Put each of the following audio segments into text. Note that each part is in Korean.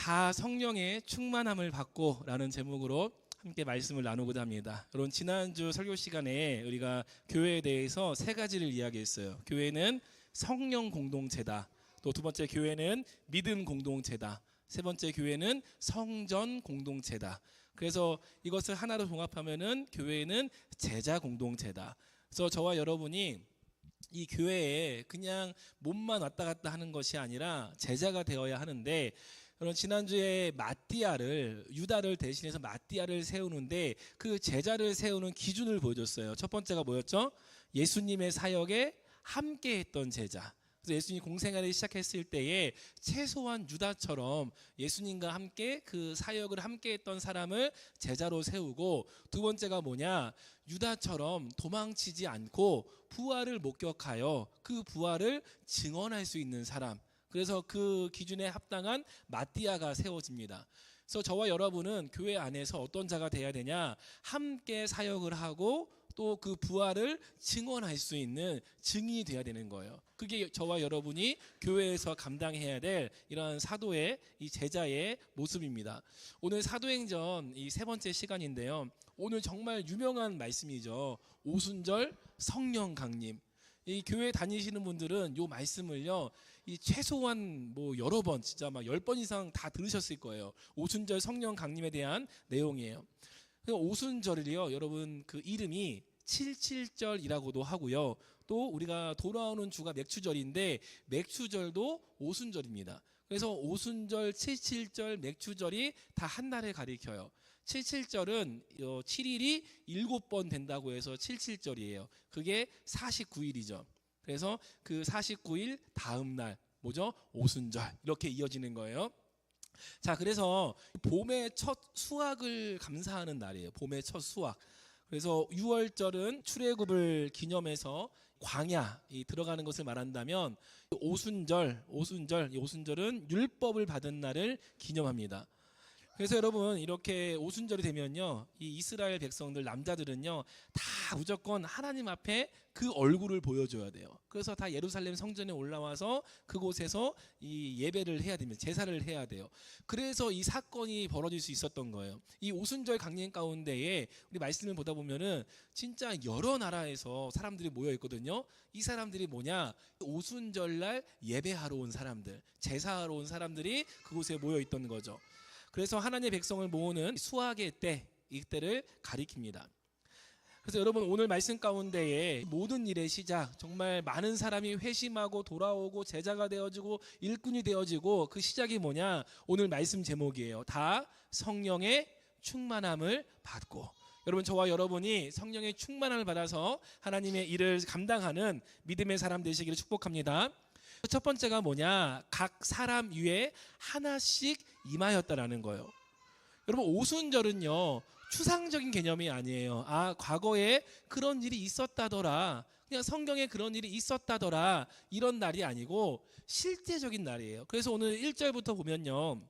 다 성령의 충만함을 받고 라는 제목으로 함께 말씀을 나누고자 합니다. 여러분, 지난주 설교 시간에 우리가 교회에 대해서 세 가지를 이야기했어요. 교회는 성령 공동체다. 또 두 번째, 교회는 믿음 공동체다. 세 번째, 교회는 성전 공동체다. 그래서 이것을 하나로 종합하면은 교회는 제자 공동체다. 그래서 저와 여러분이 이 교회에 그냥 몸만 왔다 갔다 하는 것이 아니라 제자가 되어야 하는데, 여러분, 지난주에 유다를 대신해서 마띠아를 세우는데 그 제자를 세우는 기준을 보여줬어요. 첫 번째가 뭐였죠? 예수님의 사역에 함께했던 제자. 그래서 예수님 공생활을 시작했을 때에 최소한 유다처럼 예수님과 함께 그 사역을 함께했던 사람을 제자로 세우고, 두 번째가 뭐냐? 유다처럼 도망치지 않고 부활을 목격하여 그 부활을 증언할 수 있는 사람. 그래서 그 기준에 합당한 마띠아가 세워집니다. 그래서 저와 여러분은 교회 안에서 어떤 자가 돼야 되냐? 함께 사역을 하고 또 그 부활을 증언할 수 있는 증인이 돼야 되는 거예요. 그게 저와 여러분이 교회에서 감당해야 될 이러한 사도의 이 제자의 모습입니다. 오늘 사도행전 이 세 번째 시간인데요. 오늘 정말 유명한 말씀이죠. 오순절 성령 강림. 이 교회 다니시는 분들은 이 말씀을요, 이 최소한 여러 번, 진짜 막 10번 이상 다 들으셨을 거예요. 오순절 성령 강림에 대한 내용이에요. 오순절이요, 여러분, 그 이름이 77절이라고도 하고요. 또 우리가 돌아오는 주가 맥추절인데 맥추절도 오순절입니다. 그래서 오순절, 77절, 맥추절이 다 한 날에 가리켜요. 77절은 7일이 7번 된다고 해서 77절이에요. 그게 49일이죠. 그래서 그 49일 다음 날 뭐죠? 오순절. 이렇게 이어지는 거예요. 자, 그래서 봄의 첫 수확을 감사하는 날이에요. 봄의 첫 수확. 그래서 6월절은 출애굽을 기념해서 광야 들어가는 것을 말한다면, 오순절은 율법을 받은 날을 기념합니다. 그래서 여러분, 이렇게 오순절이 되면요, 이 이스라엘 백성들, 남자들은요, 다 무조건 하나님 앞에 그 얼굴을 보여줘야 돼요. 그래서 다 예루살렘 성전에 올라와서 그곳에서 이 예배를 해야 됩니다. 제사를 해야 돼요. 그래서 이 사건이 벌어질 수 있었던 거예요. 이 오순절 강림 가운데에 우리 말씀을 보다 보면은 진짜 여러 나라에서 사람들이 모여 있거든요. 이 사람들이 뭐냐? 오순절날 예배하러 온 사람들, 제사하러 온 사람들이 그곳에 모여 있던 거죠. 그래서 하나님의 백성을 모으는 수확의 때, 이때를 가리킵니다. 그래서 여러분, 오늘 말씀 가운데에 모든 일의 시작, 정말 많은 사람이 회심하고 돌아오고 제자가 되어지고 일꾼이 되어지고, 그 시작이 뭐냐? 오늘 말씀 제목이에요. 다 성령의 충만함을 받고. 여러분, 저와 여러분이 성령의 충만함을 받아서 하나님의 일을 감당하는 믿음의 사람 되시기를 축복합니다. 첫 번째가 뭐냐? 각 사람 위에 하나씩 임하였다라는 거예요. 여러분, 오순절은요, 추상적인 개념이 아니에요. 과거에 그런 일이 있었다더라, 그냥 성경에 그런 일이 있었다더라, 이런 날이 아니고 실제적인 날이에요. 그래서 오늘 1절부터 보면요,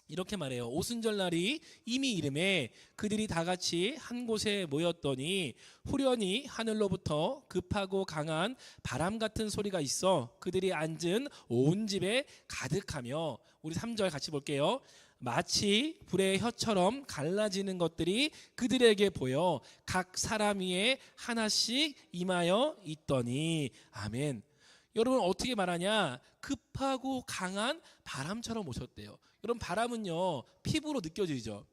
이렇게 말해요. 오순절 날이 이미 이름에 그들이 다 같이 한 곳에 모였더니 후련히 하늘로부터 급하고 강한 바람 같은 소리가 있어 그들이 앉은 온 집에 가득하며, 우리 3절 같이 볼게요. 마치 불의 혀처럼 갈라지는 것들이 그들에게 보여 각 사람 위에 하나씩 임하여 있더니. 아멘. 여러분, 어떻게 말하냐? 급하고 강한 바람처럼 오셨대요. 여러분, 바람은요, 피부로 느껴지죠.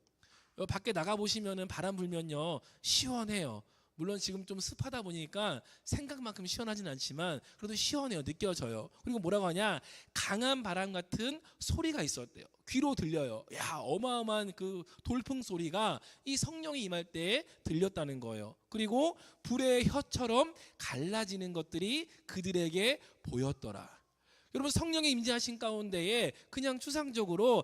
밖에 나가보시면은 바람 불면요, 시원해요. 물론 지금 좀 습하다 보니까 생각만큼 시원하진 않지만 그래도 시원해요. 느껴져요. 그리고 뭐라고 하냐? 강한 바람 같은 소리가 있었대요. 귀로 들려요. 야, 어마어마한 그 돌풍 소리가 이 성령이 임할 때 들렸다는 거예요. 그리고 불의 혀처럼 갈라지는 것들이 그들에게 보였더라. 여러분, 성령의 임재하신 가운데에 그냥 추상적으로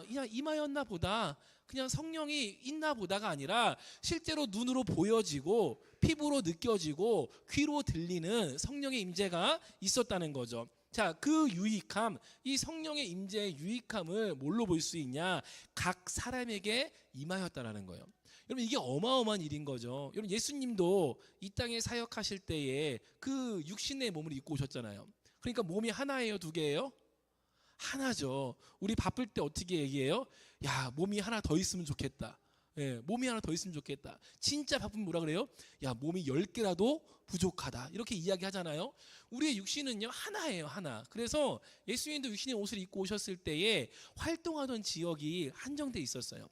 그냥 임하였나 보다, 그냥 성령이 있나 보다가 아니라 실제로 눈으로 보여지고 피부로 느껴지고 귀로 들리는 성령의 임재가 있었다는 거죠. 자, 그 유익함, 이 성령의 임재의 유익함을 뭘로 볼 수 있냐? 각 사람에게 임하였다라는 거예요. 여러분, 이게 어마어마한 일인 거죠. 여러분, 예수님도 이 땅에 사역하실 때에 그 육신의 몸을 입고 오셨잖아요. 그러니까 몸이 하나예요, 두 개예요? 하나죠. 우리 바쁠 때 어떻게 얘기해요? 야, 몸이 하나 더 있으면 좋겠다. 예, 몸이 하나 더 있으면 좋겠다. 진짜 바쁘면 뭐라 그래요? 야, 몸이 10개라도 부족하다. 이렇게 이야기하잖아요. 우리의 육신은요, 하나예요, 하나. 그래서 예수님도 육신의 옷을 입고 오셨을 때에 활동하던 지역이 한정돼 있었어요.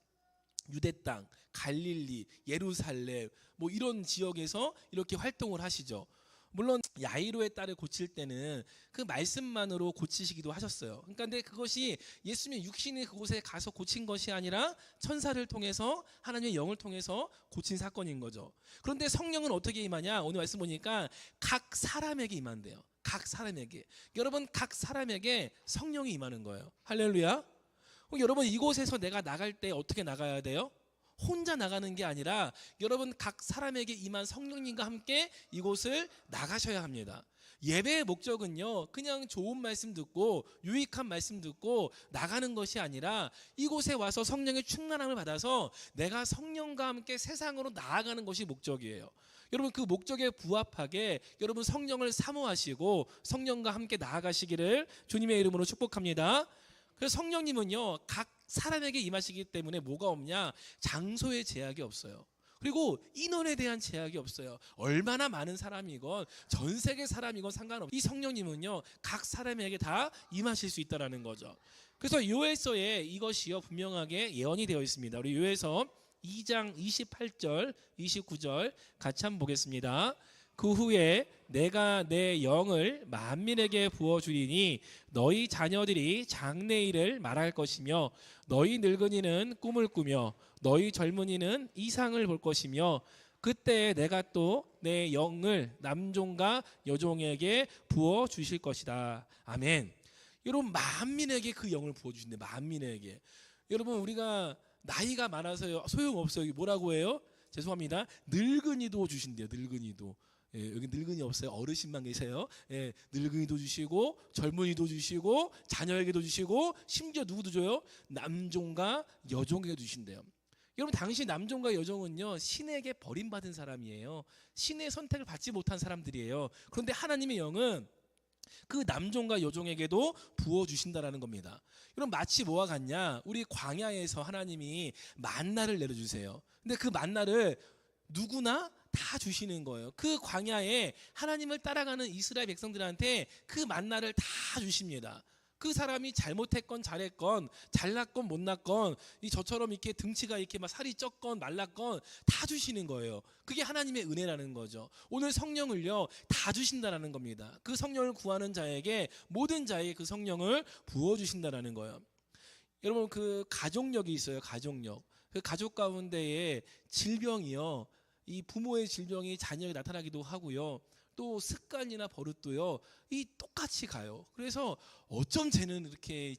유대 땅, 갈릴리, 예루살렘 뭐 이런 지역에서 이렇게 활동을 하시죠. 물론 야이로의 딸을 고칠 때는 그 말씀만으로 고치시기도 하셨어요. 그러니까 근데 그것이 예수님의 육신이 그곳에 가서 고친 것이 아니라 천사를 통해서 하나님의 영을 통해서 고친 사건인 거죠. 그런데 성령은 어떻게 임하냐? 오늘 말씀 보니까 각 사람에게 임한대요. 각 사람에게. 여러분, 각 사람에게 성령이 임하는 거예요. 할렐루야. 여러분, 이곳에서 내가 나갈 때 어떻게 나가야 돼요? 혼자 나가는 게 아니라 여러분, 각 사람에게 임한 성령님과 함께 이곳을 나가셔야 합니다. 예배의 목적은요, 그냥 좋은 말씀 듣고 유익한 말씀 듣고 나가는 것이 아니라 이곳에 와서 성령의 충만함을 받아서 내가 성령과 함께 세상으로 나아가는 것이 목적이에요. 여러분, 그 목적에 부합하게 여러분 성령을 사모하시고 성령과 함께 나아가시기를 주님의 이름으로 축복합니다. 그래서 성령님은요, 각 사람에게 임하시기 때문에 뭐가 없냐? 장소의 제약이 없어요. 그리고 인원에 대한 제약이 없어요. 얼마나 많은 사람이건 전 세계 사람이건 상관없어요. 이 성령님은요, 각 사람에게 다 임하실 수 있다는 거죠. 그래서 요엘서에 이것이요 분명하게 예언이 되어 있습니다. 우리 요엘서 2장 28절 29절 같이 한번 보겠습니다. 그 후에 내가 내 영을 만민에게 부어주리니 너희 자녀들이 장래일을 말할 것이며 너희 늙은이는 꿈을 꾸며 너희 젊은이는 이상을 볼 것이며 그때 내가 또 내 영을 남종과 여종에게 부어주실 것이다. 아멘. 여러분, 만민에게 그 영을 부어주신대. 만민에게. 여러분, 우리가 나이가 많아서 소용없어요. 뭐라고 해요? 죄송합니다. 늙은이도 주신대요. 늙은이도. 예, 여기 늙은이 없어요. 어르신만 계세요. 예, 늙은이도 주시고 젊은이도 주시고 자녀에게도 주시고 심지어 누구도 줘요? 남종과 여종에게 주신대요. 여러분, 당시 남종과 여종은요, 신에게 버림받은 사람이에요. 신의 선택을 받지 못한 사람들이에요. 그런데 하나님의 영은 그 남종과 여종에게도 부어주신다라는 겁니다. 여러분, 마치 뭐와 같냐? 우리 광야에서 하나님이 만나를 내려주세요. 근데 그 만나를 누구나 다 주시는 거예요. 그 광야에 하나님을 따라가는 이스라엘 백성들한테 그 만나를 다 주십니다. 그 사람이 잘못했건 잘했건 잘났건 못났건 이 저처럼 이렇게 등치가 이렇게 막 살이 쪘건 말랐건 다 주시는 거예요. 그게 하나님의 은혜라는 거죠. 오늘 성령을요 다 주신다라는 겁니다. 그 성령을 구하는 자에게 모든 자에게 그 성령을 부어 주신다라는 거예요. 여러분, 그 가족력이 있어요. 가족력. 그 가족 가운데에 질병이요, 이 부모의 질병이 자녀에게 나타나기도 하고요. 또 습관이나 버릇도요, 이 똑같이 가요. 그래서 어쩜 쟤는 이렇게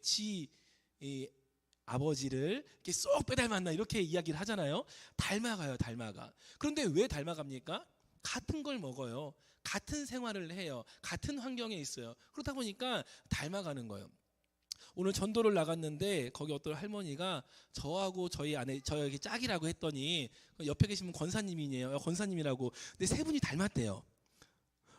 이 아버지를 이렇게 쏙 빼닮았나 이렇게 이야기를 하잖아요. 닮아가요, 닮아가. 그런데 왜 닮아갑니까? 같은 걸 먹어요. 같은 생활을 해요. 같은 환경에 있어요. 그러다 보니까 닮아가는 거예요. 오늘 전도를 나갔는데 거기 어떤 할머니가 저하고 저희 아내 저에게 짝이라고 했더니 옆에 계시면 권사님이에요. 권사님이라고. 근데 세 분이 닮았대요.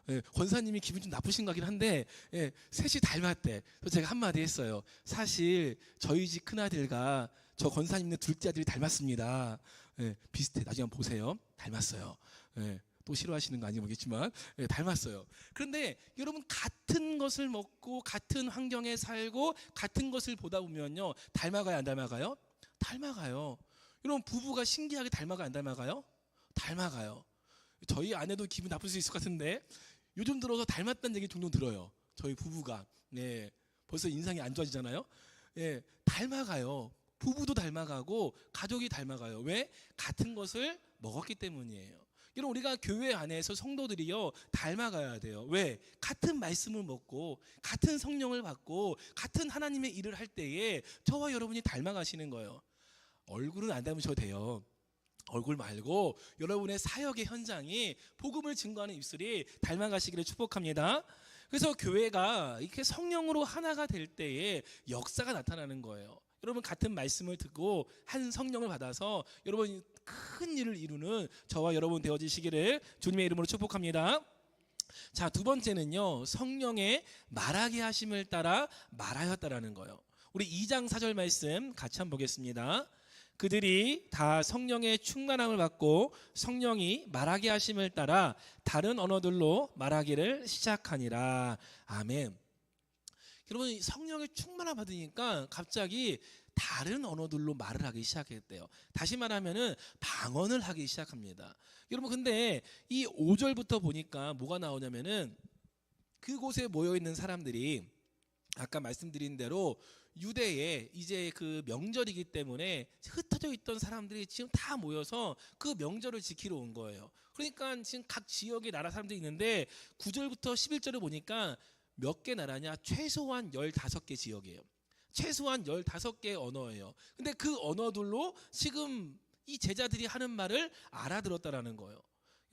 예, 권사님이 기분 좀 나쁘신 것 같긴 한데, 예, 셋이 닮았대. 그래서 제가 한마디 했어요. 사실 저희 집 큰아들과 저 권사님네 둘째 아들이 닮았습니다. 예, 비슷해. 나중에 한번 보세요. 닮았어요. 예, 또 싫어하시는 거 아닌지 모르겠지만, 예, 닮았어요. 그런데 여러분, 같은 것을 먹고 같은 환경에 살고 같은 것을 보다 보면요, 닮아가요, 안 닮아가요? 닮아가요. 여러분, 부부가 신기하게 닮아가요, 안 닮아가요? 닮아가요. 저희 아내도 기분 나쁠 수 있을 것 같은데 요즘 들어서 닮았다는 얘기 종종 들어요. 저희 부부가. 네, 벌써 인상이 안 좋아지잖아요. 네, 닮아가요. 부부도 닮아가고 가족이 닮아가요. 왜? 같은 것을 먹었기 때문이에요. 여러분, 우리가 교회 안에서 성도들이요 닮아가야 돼요. 왜? 같은 말씀을 먹고 같은 성령을 받고 같은 하나님의 일을 할 때에 저와 여러분이 닮아가시는 거예요. 얼굴은 안 닮으셔도 돼요. 얼굴 말고 여러분의 사역의 현장이 복음을 증거하는 입술이 닮아가시기를 축복합니다. 그래서 교회가 이렇게 성령으로 하나가 될 때에 역사가 나타나는 거예요. 여러분, 같은 말씀을 듣고 한 성령을 받아서 여러분 큰 일을 이루는 저와 여러분 되어지시기를 주님의 이름으로 축복합니다. 자, 두 번째는요. 성령의 말하게 하심을 따라 말하였다라는 거예요. 우리 2장 4절 말씀 같이 한번 보겠습니다. 그들이 다 성령의 충만함을 받고 성령이 말하게 하심을 따라 다른 언어들로 말하기를 시작하니라. 아멘. 여러분, 성령의 충만함 받으니까 갑자기 다른 언어들로 말을 하기 시작했대요. 다시 말하면은 방언을 하기 시작합니다. 여러분, 근데 이 5절부터 보니까 뭐가 나오냐면은 그곳에 모여 있는 사람들이 아까 말씀드린 대로 유대에 이제 그 명절이기 때문에 흩어져 있던 사람들이 지금 다 모여서 그 명절을 지키러 온 거예요. 그러니까 지금 각 지역의 나라 사람들이 있는데 9절부터 11절을 보니까 몇 개 나라냐? 최소한 15개 지역이에요. 최소한 15개의 언어예요. 근데 그 언어들로 지금 이 제자들이 하는 말을 알아들었다라는 거예요.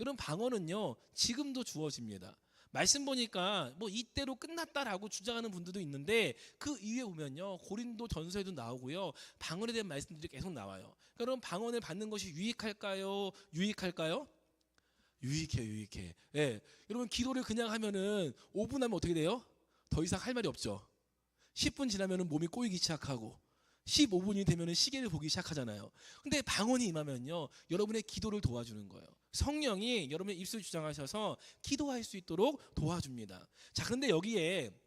여러분, 방언은요 지금도 주어집니다. 말씀 보니까 뭐 이때로 끝났다라고 주장하는 분들도 있는데 그 이후에 보면요 고린도 전서에도 나오고요 방언에 대한 말씀들이 계속 나와요. 그럼 방언을 받는 것이 유익할까요? 유익할까요? 유익해요, 유익해. 예. 여러분, 기도를 그냥 하면은 5분 하면 어떻게 돼요? 더 이상 할 말이 없죠. 10분 지나면은 몸이 꼬이기 시작하고 15분이 되면은 시계를 보기 시작하잖아요. 근데 방언이 임하면요 여러분의 기도를 도와주는 거예요. 성령이 여러분의 입술 주장하셔서 기도할 수 있도록 도와줍니다. 자, 그런데 여기에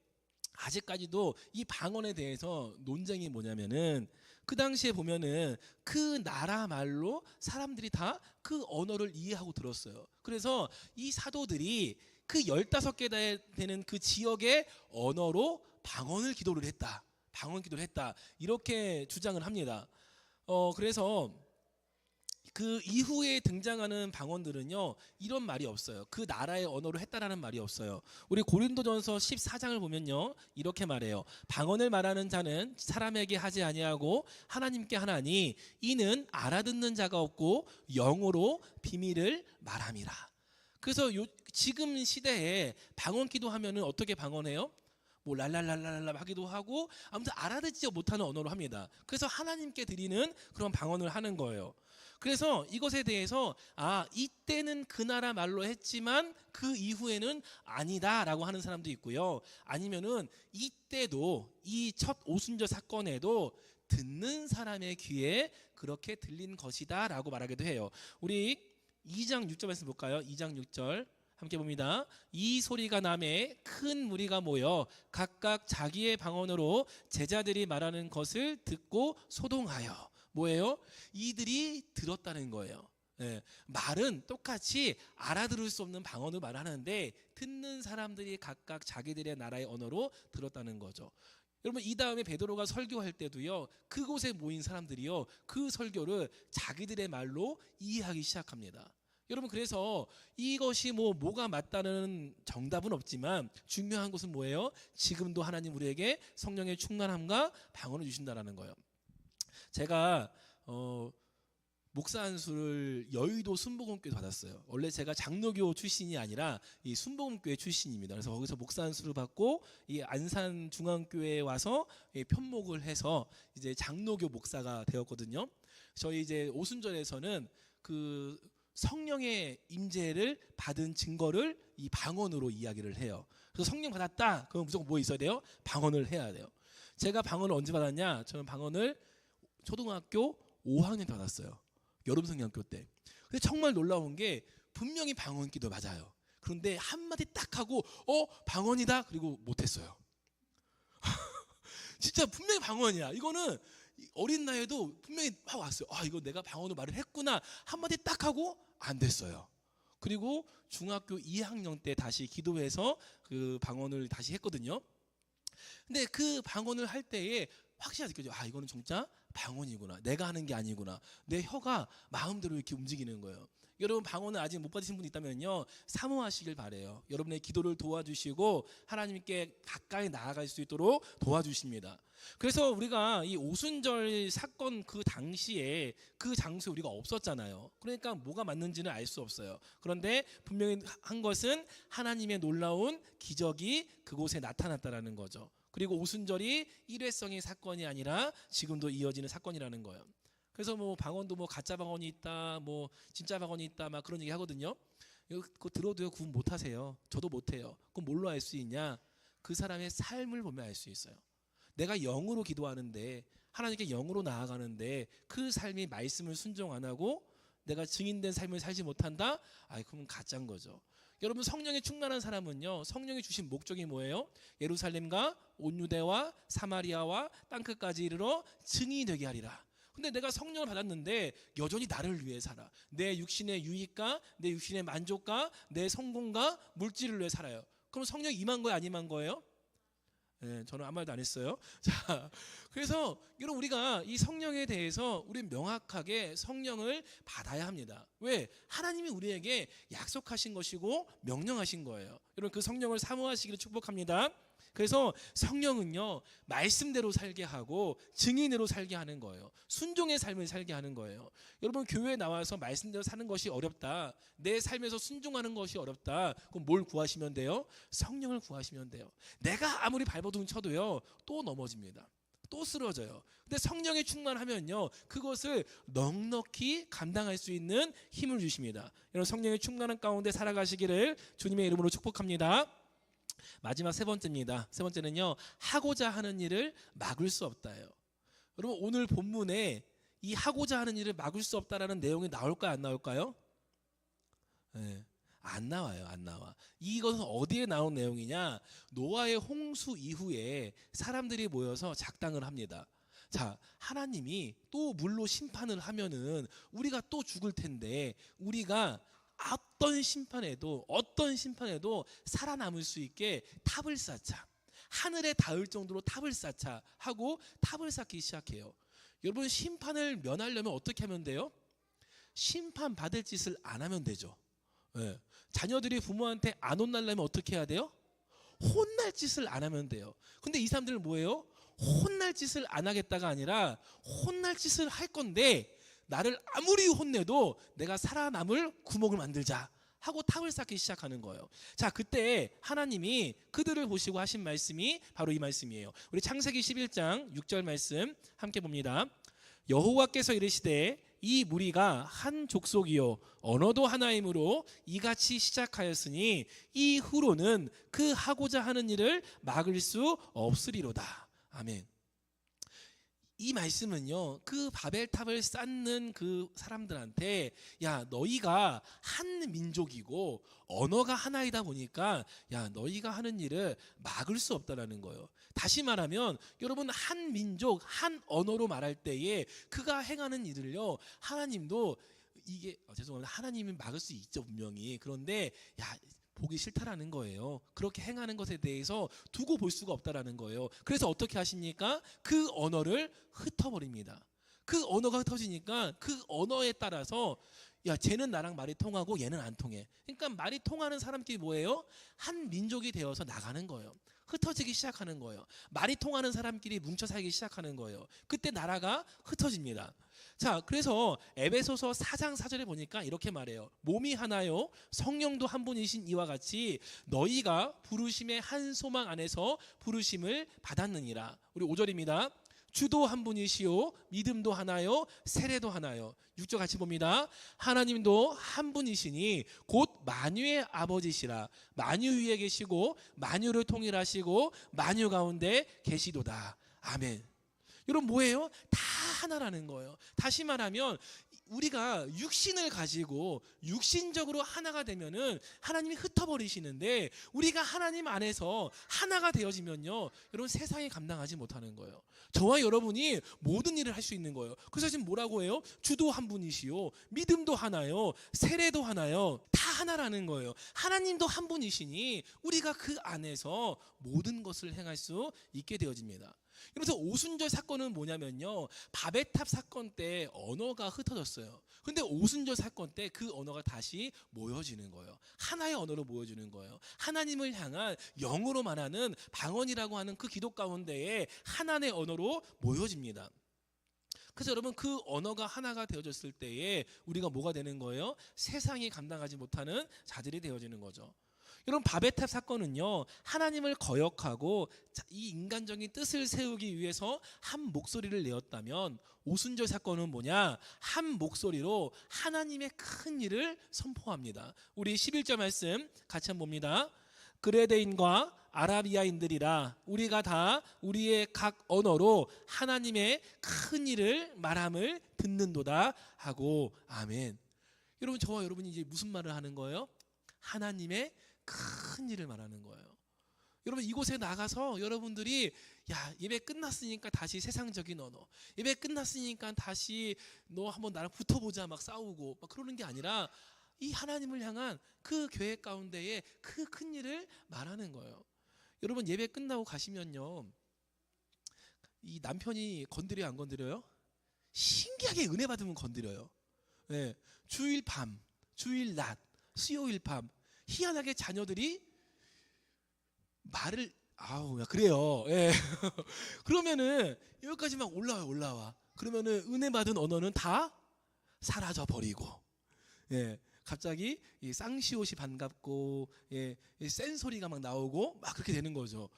아직까지도 이 방언에 대해서 논쟁이 뭐냐면은 그 당시에 보면은 그 나라 말로 사람들이 다 그 언어를 이해하고 들었어요. 그래서 이 사도들이 그 15개 되는 그 지역의 언어로 방언을 기도를 했다. 방언 기도를 했다. 이렇게 주장을 합니다. 그래서 그 이후에 등장하는 방언들은요 이런 말이 없어요. 그 나라의 언어로 했다라는 말이 없어요. 우리 고린도전서 14장을 보면요 이렇게 말해요. 방언을 말하는 자는 사람에게 하지 아니하고 하나님께 하나니 이는 알아듣는 자가 없고 영으로 비밀을 말함이라. 그래서 지금 시대에 방언 기도하면은 어떻게 방언해요? 뭐 랄랄랄랄라 하기도 하고 아무튼 알아듣지 못하는 언어로 합니다. 그래서 하나님께 드리는 그런 방언을 하는 거예요. 그래서 이것에 대해서 이때는 그 나라 말로 했지만 그 이후에는 아니다라고 하는 사람도 있고요. 아니면은 이때도 이 첫 오순절 사건에도 듣는 사람의 귀에 그렇게 들린 것이다라고 말하기도 해요. 우리 2장 6절 말씀 볼까요? 2장 6절 함께 봅니다. 이 소리가 나매 큰 무리가 모여 각각 자기의 방언으로 제자들이 말하는 것을 듣고 소동하여. 뭐예요? 이들이 들었다는 거예요. 네, 말은 똑같이 알아들을 수 없는 방언을 말하는데 듣는 사람들이 각각 자기들의 나라의 언어로 들었다는 거죠. 여러분, 이 다음에 베드로가 설교할 때도요 그곳에 모인 사람들이요 그 설교를 자기들의 말로 이해하기 시작합니다. 여러분, 그래서 이것이 뭐가 맞다는 정답은 없지만 중요한 것은 뭐예요? 지금도 하나님 우리에게 성령의 충만함과 방언을 주신다는 거예요. 제가 목사 안수를 여의도 순복음교회 받았어요. 원래 제가 장로교 출신이 아니라 이 순복음교회 출신입니다. 그래서 거기서 목사 안수를 받고 이 안산 중앙교회에 와서 편목을 해서 이제 장로교 목사가 되었거든요. 저희 이제 오순절에서는 그 성령의 임재를 받은 증거를 이 방언으로 이야기를 해요. 그래서 성령 받았다. 그럼 무조건 뭐 있어야 돼요? 방언을 해야 돼요. 제가 방언을 언제 받았냐? 저는 방언을 초등학교 5학년 때 받았어요. 여름 성경학교 때. 근데 정말 놀라운 게 분명히 방언 기도 맞아요. 그런데 한마디 딱 하고 방언이다. 그리고 못했어요. 진짜 분명히 방언이야. 이거는 어린 나이에도 분명히 확 왔어요. 이거 내가 방언으로 말을 했구나. 한마디 딱 하고 안 됐어요. 그리고 중학교 2학년 때 다시 기도해서 그 방언을 다시 했거든요. 근데 그 방언을 할 때에 확실히 느껴져요. 이거는 진짜 방언이구나. 내가 하는 게 아니구나. 내 혀가 마음대로 이렇게 움직이는 거예요. 여러분, 방언을 아직 못 받으신 분 있다면요 사모하시길 바래요. 여러분의 기도를 도와주시고 하나님께 가까이 나아갈 수 있도록 도와주십니다. 그래서 우리가 이 오순절 사건 그 당시에 그 장소에 우리가 없었잖아요. 그러니까 뭐가 맞는지는 알 수 없어요. 그런데 분명히 한 것은 하나님의 놀라운 기적이 그곳에 나타났다라는 거죠. 그리고 오순절이 일회성의 사건이 아니라 지금도 이어지는 사건이라는 거예요. 그래서 방언도 가짜 방언이 있다, 진짜 방언이 있다, 막 그런 얘기 하거든요. 그거 들어도요 구분 못하세요. 저도 못해요. 그럼 뭘로 알 수 있냐? 그 사람의 삶을 보면 알 수 있어요. 내가 영으로 기도하는데 하나님께 영으로 나아가는데 그 삶이 말씀을 순종 안 하고 내가 증인된 삶을 살지 못한다? 그럼 가짜인 거죠. 여러분 성령에 충만한 사람은요 성령이 주신 목적이 뭐예요? 예루살렘과 온 유대와 사마리아와 땅끝까지 이르러 증인이 되게 하리라. 근데 내가 성령을 받았는데 여전히 나를 위해 살아. 내 육신의 유익과 내 육신의 만족과 내 성공과 물질을 위해 살아요. 그럼 성령이 임한 거예요? 안 임한 거예요? 네, 저는 아무 말도 안 했어요. 자, 그래서 여러분 우리가 이 성령에 대해서 우리 명확하게 성령을 받아야 합니다. 왜? 하나님이 우리에게 약속하신 것이고 명령하신 거예요. 여러분 그 성령을 사모하시기를 축복합니다. 그래서 성령은요 말씀대로 살게 하고 증인으로 살게 하는 거예요. 순종의 삶을 살게 하는 거예요. 여러분 교회에 나와서 말씀대로 사는 것이 어렵다, 내 삶에서 순종하는 것이 어렵다, 그럼 뭘 구하시면 돼요? 성령을 구하시면 돼요. 내가 아무리 발버둥 쳐도요 또 넘어집니다. 또 쓰러져요. 근데 성령에 충만하면요 그것을 넉넉히 감당할 수 있는 힘을 주십니다. 여러분 성령의 충만한 가운데 살아가시기를 주님의 이름으로 축복합니다. 마지막 세 번째입니다. 세 번째는요 하고자 하는 일을 막을 수 없다예요. 여러분 오늘 본문에 이 하고자 하는 일을 막을 수 없다라는 내용이 나올까요 안 나올까요? 네, 안 나와요. 안 나와. 이것은 어디에 나온 내용이냐? 노아의 홍수 이후에 사람들이 모여서 작당을 합니다. 자, 하나님이 또 물로 심판을 하면은 우리가 또 죽을 텐데 우리가 어떤 심판에도 살아남을 수 있게 탑을 쌓자, 하늘에 닿을 정도로 탑을 쌓자 하고 탑을 쌓기 시작해요. 여러분 심판을 면하려면 어떻게 하면 돼요? 심판 받을 짓을 안 하면 되죠. 네. 자녀들이 부모한테 안 혼날려면 어떻게 해야 돼요? 혼날 짓을 안 하면 돼요. 근데 이 사람들은 뭐예요? 혼날 짓을 안 하겠다가 아니라 혼날 짓을 할 건데 나를 아무리 혼내도 내가 살아남을 구멍을 만들자 하고 탑을 쌓기 시작하는 거예요. 자, 그때 하나님이 그들을 보시고 하신 말씀이 바로 이 말씀이에요. 우리 창세기 11장 6절 말씀 함께 봅니다. 여호와께서 이르시되 이 무리가 한 족속이요 언어도 하나이므로 이같이 시작하였으니 이후로는 그 하고자 하는 일을 막을 수 없으리로다. 아멘. 이 말씀은요 그 바벨탑을 쌓는 그 사람들한테 야 너희가 한 민족이고 언어가 하나이다 보니까 야 너희가 하는 일을 막을 수 없다라는 거예요. 다시 말하면 여러분 한 민족 한 언어로 말할 때에 그가 행하는 일을요 하나님도 이게 죄송합니다 하나님이 막을 수 있죠 분명히. 그런데 야 보기 싫다라는 거예요. 그렇게 행하는 것에 대해서 두고 볼 수가 없다라는 거예요. 그래서 어떻게 하십니까? 그 언어를 흩어버립니다. 그 언어가 흩어지니까 그 언어에 따라서 야 쟤는 나랑 말이 통하고 얘는 안 통해. 그러니까 말이 통하는 사람끼리 뭐예요? 한 민족이 되어서 나가는 거예요. 흩어지기 시작하는 거예요. 말이 통하는 사람끼리 뭉쳐 살기 시작하는 거예요. 그때 나라가 흩어집니다. 자, 그래서 에베소서 4장 4절에 보니까 이렇게 말해요. 몸이 하나요 성령도 한 분이신 이와 같이 너희가 부르심의 한 소망 안에서 부르심을 받았느니라. 우리 5절입니다. 주도 한 분이시요 믿음도 하나요 세례도 하나요. 6절 같이 봅니다. 하나님도 한 분이시니 곧 만유의 아버지시라. 만유 위에 계시고 만유를 통일하시고 만유 가운데 계시도다. 아멘. 여러분 뭐예요? 다 하나라는 거예요. 다시 말하면 우리가 육신을 가지고 육신적으로 하나가 되면은 하나님이 흩어버리시는데 우리가 하나님 안에서 하나가 되어지면요 여러분 세상이 감당하지 못하는 거예요. 저와 여러분이 모든 일을 할 수 있는 거예요. 그래서 지금 뭐라고 해요? 주도 한 분이시요 믿음도 하나요 세례도 하나요. 다 하나라는 거예요. 하나님도 한 분이시니 우리가 그 안에서 모든 것을 행할 수 있게 되어집니다. 그래서 오순절 사건은 뭐냐면요 바벨탑 사건 때 언어가 흩어졌어요. 근데 오순절 사건 때 그 언어가 다시 모여지는 거예요. 하나의 언어로 모여지는 거예요. 하나님을 향한 영으로 말하는 방언이라고 하는 그 기도 가운데에 하나의 언어로 모여집니다. 그래서 여러분 그 언어가 하나가 되어졌을 때에 우리가 뭐가 되는 거예요? 세상이 감당하지 못하는 자들이 되어지는 거죠. 여러분 바베탑 사건은요, 하나님을 거역하고 이 인간적인 뜻을 세우기 위해서 한 목소리를 내었다면, 오순절 사건은 뭐냐? 한 목소리로 하나님의 큰 일을 선포합니다. 우리 11절 말씀 같이 한번 봅니다. 그레데인과 아라비아인들이라 우리가 다 우리의 각 언어로 하나님의 큰 일을 말함을 듣는도다 하고. 아멘. 여러분, 저와 여러분이 이제 무슨 말을 하는 거예요? 하나님의 큰 일을 말하는 거예요. 여러분, 이곳에 나가서 여러분들이 예배 끝났으니까 다시 세상적인 언어, 예배 끝났으니까 다시 너 한번 나랑 붙어보자 막 싸우고 막 그러는 게 아니라 이 하나님을 향한 그 교회 가운데에 그 큰 일을 말하는 거예요. 여러분, 예배 끝나고 가시면요, 이 남편이 건드려요, 안 건드려요? 신기하게 은혜 받으면 건드려요. 네, 주일 밤, 주일 낮, 수요일 밤, 희한하게 자녀들이 말을 그래요. 예. 그러면은 여기까지 막 올라와. 그러면은 은혜 받은 언어는 다 사라져 버리고, 예. 갑자기 이 쌍시옷이 반갑고, 예, 센 소리가 막 나오고 막 그렇게 되는 거죠.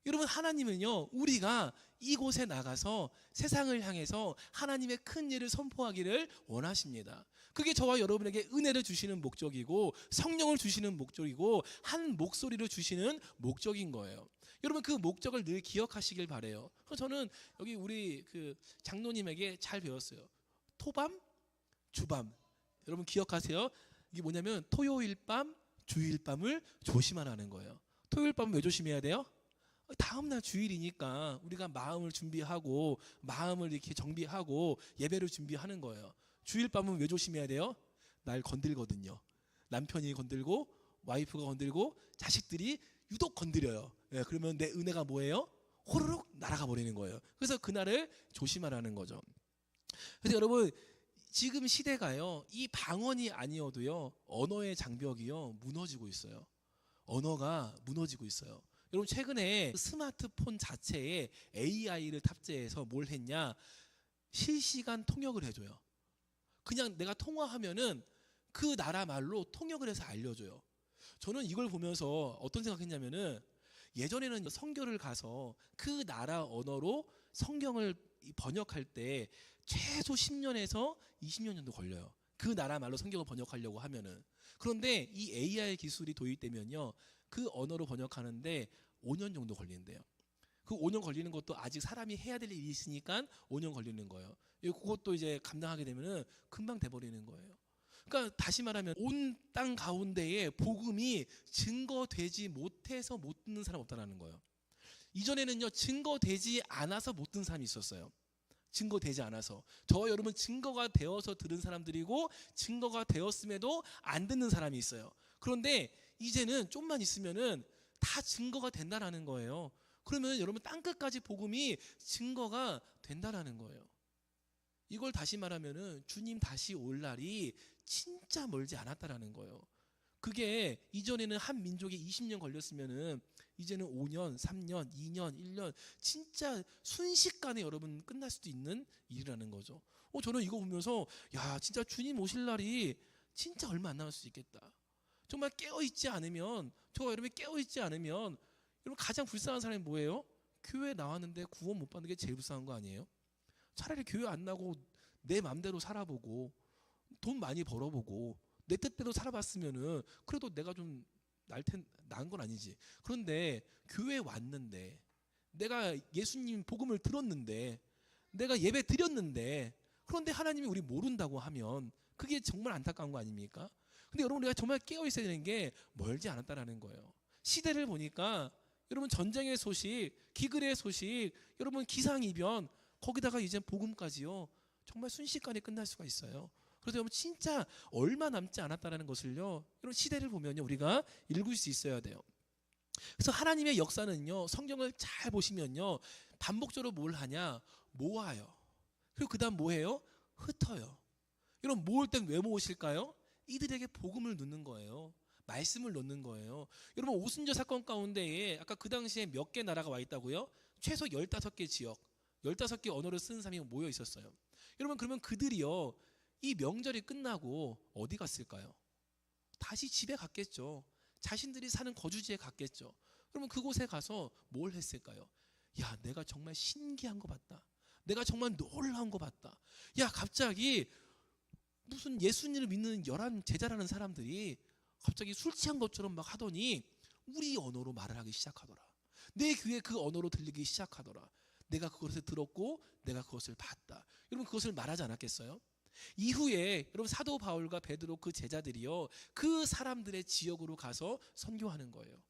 여러분, 하나님은요, 우리가 이곳에 나가서 세상을 향해서 하나님의 큰 일을 선포하기를 원하십니다. 그게 저와 여러분에게 은혜를 주시는 목적이고, 성령을 주시는 목적이고, 한 목소리를 주시는 목적인 거예요. 여러분, 그 목적을 늘 기억하시길 바래요. 저는 여기 우리 그 장로님에게 잘 배웠어요. 토밤, 주밤. 여러분 기억하세요? 이게 뭐냐면 토요일 밤, 주일 밤을 조심하라는 거예요. 토요일 밤은 왜 조심해야 돼요? 다음날 주일이니까 우리가 마음을 준비하고, 마음을 이렇게 정비하고 예배를 준비하는 거예요. 주일 밤은 왜 조심해야 돼요? 날 건들거든요. 남편이 건들고, 와이프가 건들고, 자식들이 유독 건드려요. 예, 그러면 내 은혜가 뭐예요? 호로록 날아가 버리는 거예요. 그래서 그날을 조심하라는 거죠. 그래서 여러분, 지금 시대가요, 이 방언이 아니어도요, 언어의 장벽이요 무너지고 있어요. 언어가 무너지고 있어요. 여러분, 최근에 스마트폰 자체에 AI를 탑재해서 뭘 했냐? 실시간 통역을 해줘요. 그냥 내가 통화하면은 그 나라 말로 통역을 해서 알려줘요. 저는 이걸 보면서 어떤 생각했냐면은, 예전에는 선교를 가서 그 나라 언어로 성경을 번역할 때 최소 10년에서 20년 정도 걸려요. 그 나라 말로 성경을 번역하려고 하면은. 그런데 이 AI 기술이 도입되면요, 그 언어로 번역하는데 5년 정도 걸린대요. 그 5년 걸리는 것도 아직 사람이 해야 될 일이 있으니까 5년 걸리는 거예요. 그것도 이제 감당하게 되면은 금방 돼버리는 거예요. 그러니까 다시 말하면 온 땅 가운데에 복음이 증거되지 못해서 못 듣는 사람 없다라는 거예요. 이전에는요, 증거되지 않아서 못 듣는 사람이 있었어요. 증거되지 않아서. 저와 여러분 증거가 되어서 들은 사람들이고, 증거가 되었음에도 안 듣는 사람이 있어요. 그런데 이제는 좀만 있으면은 다 증거가 된다라는 거예요. 그러면 여러분 땅끝까지 복음이 증거가 된다라는 거예요. 이걸 다시 말하면은 주님 다시 올 날이 진짜 멀지 않았다라는 거예요. 그게 이전에는 한 민족이 20년 걸렸으면은 이제는 5년, 3년, 2년, 1년 진짜 순식간에 여러분 끝날 수도 있는 일이라는 거죠. 저는 이거 보면서 진짜 주님 오실 날이 진짜 얼마 안 남을 수 있겠다. 정말 깨어있지 않으면, 저와 여러분이 깨어있지 않으면, 여러분 가장 불쌍한 사람이 뭐예요? 교회 나왔는데 구원 못 받는 게 제일 불쌍한 거 아니에요? 차라리 교회 안 나고 내 맘대로 살아보고 돈 많이 벌어보고 내 뜻대로 살아봤으면은 그래도 내가 좀 나은 건 아니지. 그런데 교회 왔는데, 내가 예수님 복음을 들었는데, 내가 예배 드렸는데, 그런데 하나님이 우리 모른다고 하면 그게 정말 안타까운 거 아닙니까? 근데 여러분, 우리가 정말 깨어 있어야 되는 게 멀지 않았다라는 거예요. 시대를 보니까 여러분 전쟁의 소식, 기근의 소식, 여러분 기상이변, 거기다가 이제 복음까지요, 정말 순식간에 끝날 수가 있어요. 그래서 여러분 진짜 얼마 남지 않았다라는 것을요, 이런 시대를 보면요 우리가 읽을 수 있어야 돼요. 그래서 하나님의 역사는요, 성경을 잘 보시면요, 반복적으로 뭘 하냐? 모아요. 그리고 그 다음 뭐해요? 흩어요. 여러분, 모을 땐 왜 모으실까요? 이들에게 복음을 넣는 거예요. 말씀을 넣는 거예요. 여러분, 오순절 사건 가운데에 아까 그 당시에 몇 개 나라가 와 있다고요? 최소 15개 지역, 15개 언어를 쓰는 사람이 모여 있었어요. 여러분, 그러면 그들이요, 이 명절이 끝나고 어디 갔을까요? 다시 집에 갔겠죠. 자신들이 사는 거주지에 갔겠죠. 그러면 그곳에 가서 뭘 했을까요? 야, 내가 정말 신기한 거 봤다. 내가 정말 놀라운 거 봤다. 야, 갑자기 무슨 예수님을 믿는 11 제자라는 사람들이 갑자기 술 취한 것처럼 막 하더니 우리 언어로 말을 하기 시작하더라. 내 귀에 그 언어로 들리기 시작하더라. 내가 그것을 들었고 내가 그것을 봤다. 여러분, 그것을 말하지 않았겠어요? 이후에 여러분, 사도 바울과 베드로 그 제자들이요, 그 사람들의 지역으로 가서 선교하는 거예요.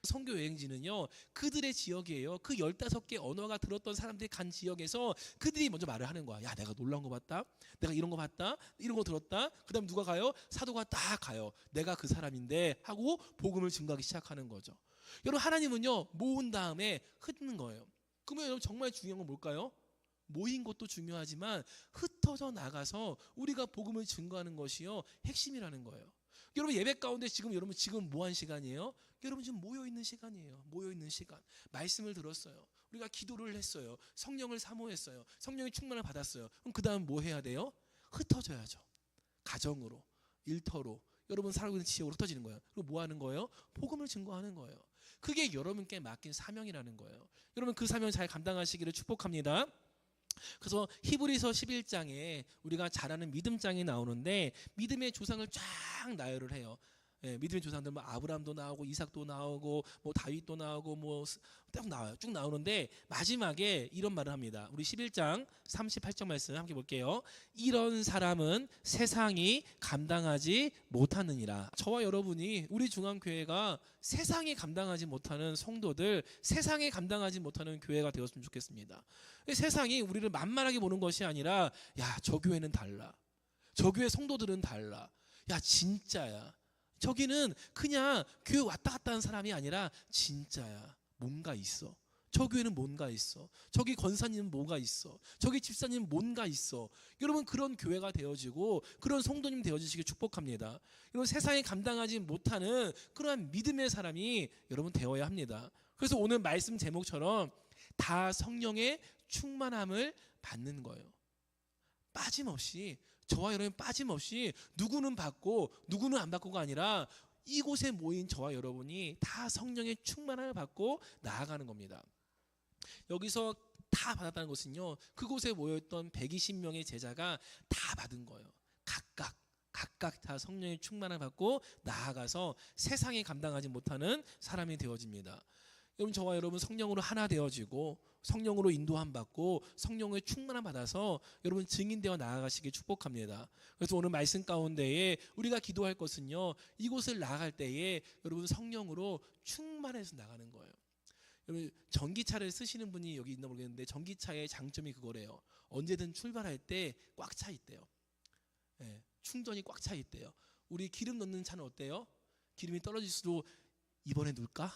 선교 여행지는요, 그들의 지역이에요. 그 15개 언어가 들었던 사람들이 간 지역에서 그들이 먼저 말을 하는 거야. 야, 내가 놀라운 거 봤다. 내가 이런 거 봤다. 이런 거 들었다. 그 다음 누가 가요? 사도가 딱 가요. 내가 그 사람인데 하고 복음을 증거하기 시작하는 거죠. 여러분, 하나님은요, 모은 다음에 흩는 거예요. 그러면 여러분, 정말 중요한 건 뭘까요? 모인 것도 중요하지만 흩어져 나가서 우리가 복음을 증거하는 것이요, 핵심이라는 거예요. 여러분, 예배 가운데 여러분 지금 뭐 한 시간이에요? 여러분, 지금 모여 있는 시간이에요. 모여 있는 시간. 말씀을 들었어요. 우리가 기도를 했어요. 성령을 사모했어요. 성령의 충만을 받았어요. 그럼 그다음 뭐 해야 돼요? 흩어져야죠. 가정으로, 일터로, 여러분 살고 있는 지역으로 흩어지는 거예요. 그리고 뭐 하는 거예요? 복음을 증거하는 거예요. 그게 여러분께 맡긴 사명이라는 거예요. 여러분, 그 사명 잘 감당하시기를 축복합니다. 그래서 히브리서 11장에 우리가 잘 아는 믿음장이 나오는데, 믿음의 조상을 쫙 나열을 해요. 예, 믿음의 조상들 뭐 아브라함도 나오고 이삭도 나오고 뭐 다윗도 나오고 뭐 딱 나와요. 쭉 나오는데 마지막에 이런 말을 합니다. 우리 11장 38절 말씀 함께 볼게요. 이런 사람은 세상이 감당하지 못하느니라. 저와 여러분이, 우리 중앙교회가 세상이 감당하지 못하는 성도들, 세상이 감당하지 못하는 교회가 되었으면 좋겠습니다. 세상이 우리를 만만하게 보는 것이 아니라, 야, 저 교회는 달라. 저 교회 성도들은 달라. 야, 진짜야. 저기는 그냥 교회 왔다 갔다 하는 사람이 아니라 진짜야. 뭔가 있어. 저 교회는 뭔가 있어. 저기 권사님은 뭐가 있어. 저기 집사님은 뭔가 있어. 여러분, 그런 교회가 되어지고 그런 성도님 되어지시길 축복합니다. 여러분, 세상에 감당하지 못하는 그러한 믿음의 사람이 여러분 되어야 합니다. 그래서 오늘 말씀 제목처럼 다 성령의 충만함을 받는 거예요. 빠짐없이, 저와 여러분 빠짐없이, 누구는 받고 누구는 안 받고가 아니라 이곳에 모인 저와 여러분이 다 성령의 충만함을 받고 나아가는 겁니다. 여기서 다 받았다는 것은요, 그곳에 모였던 120명의 제자가 다 받은 거예요. 각각 다 성령의 충만함을 받고 나아가서 세상에 감당하지 못하는 사람이 되어집니다. 여러분, 저와 여러분 성령으로 하나 되어지고 성령으로 인도함 받고 성령의 충만함 받아서 여러분 증인되어 나아가시길 축복합니다. 그래서 오늘 말씀 가운데에 우리가 기도할 것은요, 이곳을 나아갈 때에 여러분 성령으로 충만해서 나가는 거예요. 여러분, 전기차를 쓰시는 분이 여기 있나 모르겠는데, 전기차의 장점이 그거래요. 언제든 출발할 때 꽉 차 있대요. 예, 충전이 꽉 차 있대요. 우리 기름 넣는 차는 어때요? 기름이 떨어질수록 이번에 넣을까?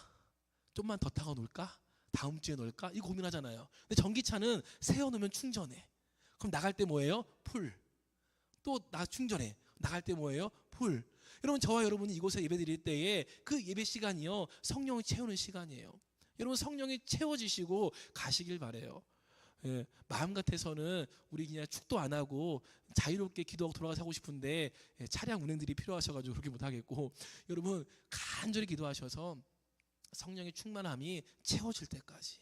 좀만 더 타고 놀까? 다음 주에 놀까? 이거 고민하잖아요. 근데 전기차는 세워놓으면 충전해. 그럼 나갈 때 뭐예요? 풀. 또 나 충전해. 나갈 때 뭐예요? 풀. 여러분, 저와 여러분이 이곳에 예배 드릴 때에 그 예배 시간이요, 성령을 채우는 시간이에요. 여러분, 성령이 채워지시고 가시길 바래요. 예, 마음 같아서는 우리 그냥 축도 안 하고 자유롭게 기도하고 돌아가서 하고 싶은데, 예, 차량 운행들이 필요하셔가지고 그렇게 못하겠고, 여러분 간절히 기도하셔서 성령의 충만함이 채워질 때까지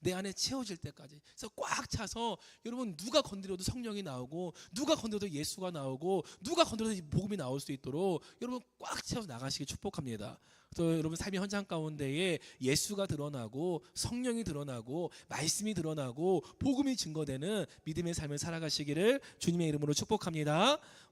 내 안에 채워질 때까지, 그래서 꽉 차서 여러분 누가 건드려도 성령이 나오고, 누가 건드려도 예수가 나오고, 누가 건드려도 복음이 나올 수 있도록 여러분 꽉 채워서 나가시길 축복합니다. 또 여러분 삶의 현장 가운데에 예수가 드러나고 성령이 드러나고 말씀이 드러나고 복음이 증거되는 믿음의 삶을 살아가시기를 주님의 이름으로 축복합니다.